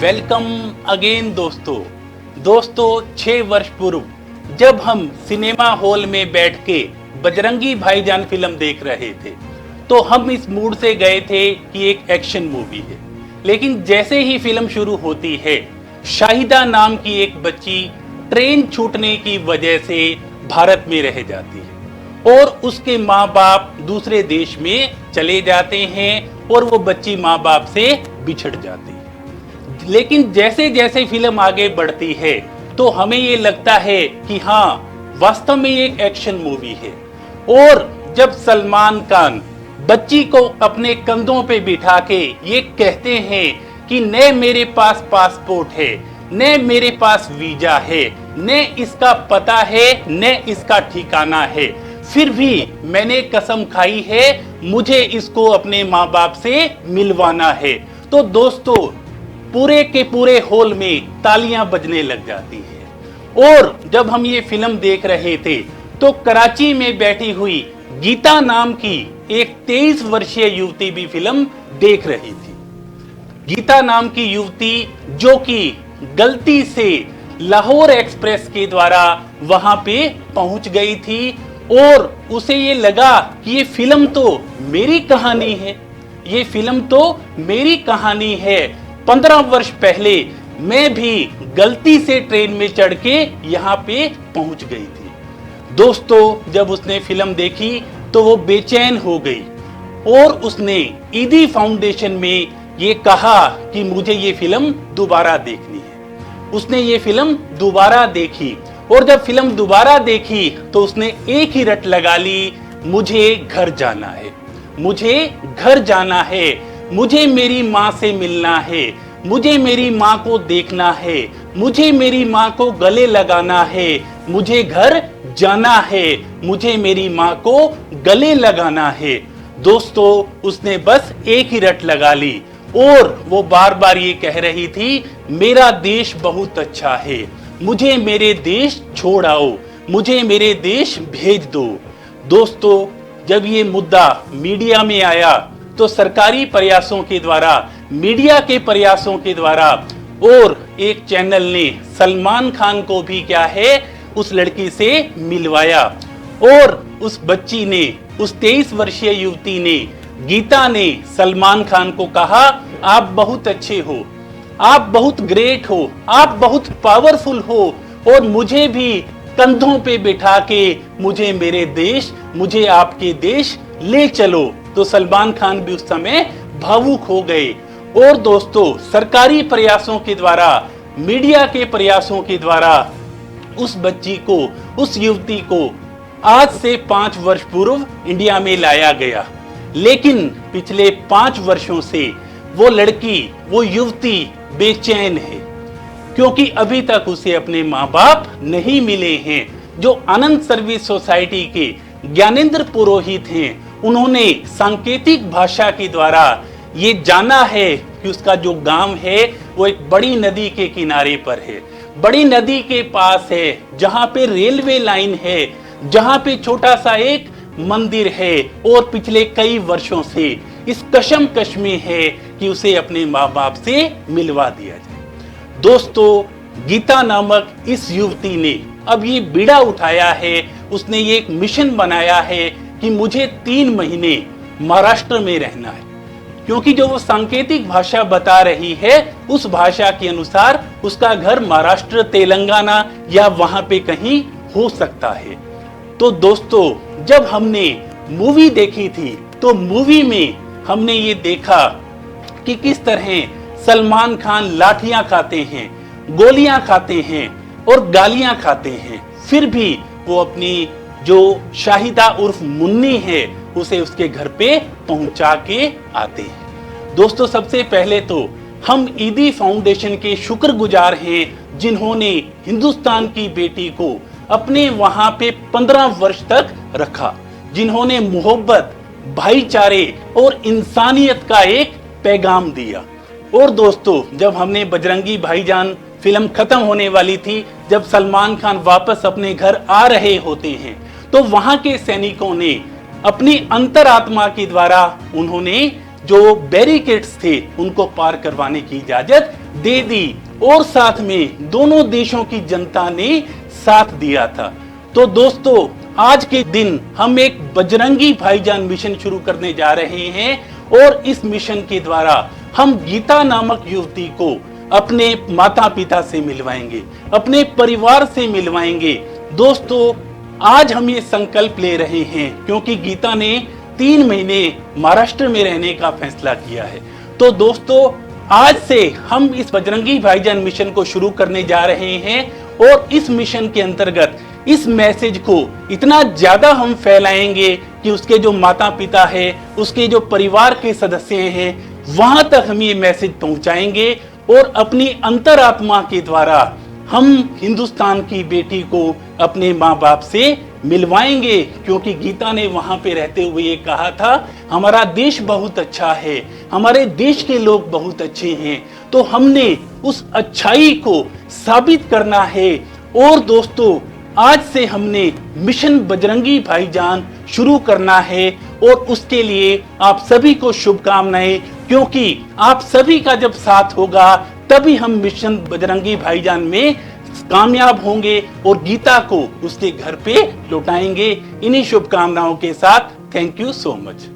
Welcome again दोस्तों 6 वर्ष पूर्व जब हम सिनेमा हॉल में बैठ के बजरंगी भाईजान फिल्म देख रहे थे तो हम इस मूड से गए थे कि एक एक्शन मूवी है। लेकिन जैसे ही फिल्म शुरू होती है, शाहिदा नाम की एक बच्ची ट्रेन छूटने की वजह से भारत में रह जाती है और उसके माँ बाप दूसरे देश में चले जाते हैं और वो बच्ची माँ बाप से बिछड़ जाती है। लेकिन जैसे जैसे फिल्म आगे बढ़ती है तो हमें ये लगता है कि हाँ, वास्तव में एक एक्शन मूवी है। और जब सलमान खान बच्ची को अपने कंधों पे बिठा के ये कहते हैं कि न मेरे पास पासपोर्ट है, न मेरे पास वीजा है, न इसका पता है, न इसका ठिकाना है, फिर भी मैंने कसम खाई है मुझे इसको अपने माँ बाप से मिलवाना है, तो दोस्तों पूरे के पूरे हॉल में तालियां बजने लग जाती है। और जब हम ये फिल्म देख रहे थे तो कराची में बैठी हुई गीता नाम की एक 23 वर्षीय युवती भी फिल्म देख रही थी। गीता नाम की युवती जो कि गलती से लाहौर एक्सप्रेस के द्वारा वहां पे पहुंच गई थी और उसे ये लगा कि ये फिल्म तो मेरी कहानी है, ये फिल्म तो मेरी कहानी है। 15 वर्ष पहले मैं भी गलती से ट्रेन में चढ़ के यहाँ पे पहुंच गई थी। दोस्तों जब उसने फिल्म देखी तो वो बेचैन हो गई और उसने ईदी फाउंडेशन में ये कहा कि मुझे ये फिल्म दोबारा देखनी है। उसने ये फिल्म दोबारा देखी और जब फिल्म दोबारा देखी तो उसने एक ही रट लगा ली, मुझे घर जाना है, मुझे घर जाना है, मुझे मेरी माँ से मिलना है, मुझे मेरी माँ को देखना है, मुझे मेरी माँ को गले लगाना है, मुझे घर जाना है, मुझे मेरी माँ को गले लगाना है। दोस्तों उसने बस एक ही रट लगा ली और वो बार बार ये कह रही थी, मेरा देश बहुत अच्छा है, मुझे मेरे देश छोड़ आओ, मुझे मेरे देश भेज दो। दोस्तों जब ये मुद्दा मीडिया में आया तो सरकारी प्रयासों के द्वारा, मीडिया के प्रयासों के द्वारा और एक चैनल ने सलमान खान को भी क्या है उस लड़की से मिलवाया और उस बच्ची ने, उस 23 वर्षीय युवती ने, गीता ने सलमान खान को कहा, आप बहुत अच्छे हो, आप बहुत ग्रेट हो, आप बहुत पावरफुल हो और मुझे भी कंधों पे बिठा के मुझे मेरे देश, मुझे आपके देश ले चलो। तो सलमान खान भी उस समय भावुक हो गए। और दोस्तों सरकारी प्रयासों के द्वारा, मीडिया के प्रयासों के द्वारा उस बच्ची को, उस युवती को आज से 5 वर्ष पूर्व इंडिया में लाया गया। लेकिन पिछले 5 वर्षों से वो लड़की, वो युवती बेचैन है क्योंकि अभी तक उसे अपने माँ बाप नहीं मिले हैं। जो आनंद सर्विस सोसाइटी के ज्ञानेंद्र पुरोहित हैं, उन्होंने सांकेतिक भाषा के द्वारा ये जाना है कि उसका जो गांव है वो एक बड़ी नदी के किनारे पर है, बड़ी नदी के पास है, जहां पे रेलवे लाइन है, जहां पे छोटा सा एक मंदिर है और पिछले कई वर्षों से इस कशमकश में है कि उसे अपने माँ बाप से मिलवा दिया जाए। दोस्तों गीता नामक इस युवती ने अब ये बीड़ा उठाया है, उसने ये एक मिशन बनाया है कि मुझे 3 महीने महाराष्ट्र में रहना है, क्योंकि जो वो सांकेतिक भाषा बता रही है उस भाषा के अनुसार उसका घर महाराष्ट्र, तेलंगाना या वहां पे कहीं हो सकता है। तो दोस्तों जब हमने मूवी देखी थी तो मूवी में हमने ये देखा कि किस तरह सलमान खान लाठियां खाते हैं, गोलियां खाते हैं और गालियां खाते हैं, फिर भी वो अपनी जो शाहिदा उर्फ मुन्नी है उसे उसके घर पे पहुंचा के आते हैं। दोस्तों सबसे पहले तो हम ईदी फाउंडेशन के शुक्रगुजार हैं जिन्होंने हिंदुस्तान की बेटी को अपने वहां पे 15 वर्ष तक रखा, जिन्होंने मोहब्बत, भाईचारे और इंसानियत का एक पैगाम दिया। और दोस्तों जब हमने बजरंगी भाईजान फिल्म खत्म होने वाली थी, जब सलमान खान वापस अपने घर आ रहे होते हैं तो वहां के सैनिकों ने अपनी अंतरात्मा के द्वारा उन्होंने जो बैरिकेड्स थे उनको पार करवाने की इजाजत दे दी और साथ में दोनों देशों की जनता ने साथ दिया था। तो दोस्तों, आज के दिन हम एक बजरंगी भाईजान मिशन शुरू करने जा रहे हैं और इस मिशन के द्वारा हम गीता नामक युवती को अपने माता पिता से मिलवाएंगे, अपने परिवार से मिलवाएंगे। दोस्तों, आज हम ये संकल्प ले रहे हैं क्योंकि गीता ने 3 महीने महाराष्ट्र में रहने का फैसला किया है। तो दोस्तों, आज से हम इस बजरंगी भाईजान मिशन को शुरू करने जा रहे हैं और इस मिशन के अंतर्गत इस मैसेज को इतना ज्यादा हम फैलाएंगे कि उसके जो माता पिता है, उसके जो परिवार के सदस्य हैं, वहां तक हम ये मैसेज पहुंचाएंगे और अपनी अंतरात्मा के द्वारा हम हिंदुस्तान की बेटी को अपने माँ बाप से मिलवाएंगे। क्योंकि गीता ने वहां पे रहते हुए ये कहा था, हमारा देश बहुत अच्छा है, हमारे देश के लोग बहुत अच्छे हैं, तो हमने उस अच्छाई को साबित करना है। और दोस्तों, आज से हमने मिशन बजरंगी भाईजान शुरू करना है और उसके लिए आप सभी को शुभकामनाएं, क्योंकि आप सभी का जब साथ होगा तभी हम मिशन बजरंगी भाईजान में कामयाब होंगे और गीता को उसके घर पे लौटाएंगे। इन्हीं शुभकामनाओं के साथ थैंक यू सो मच।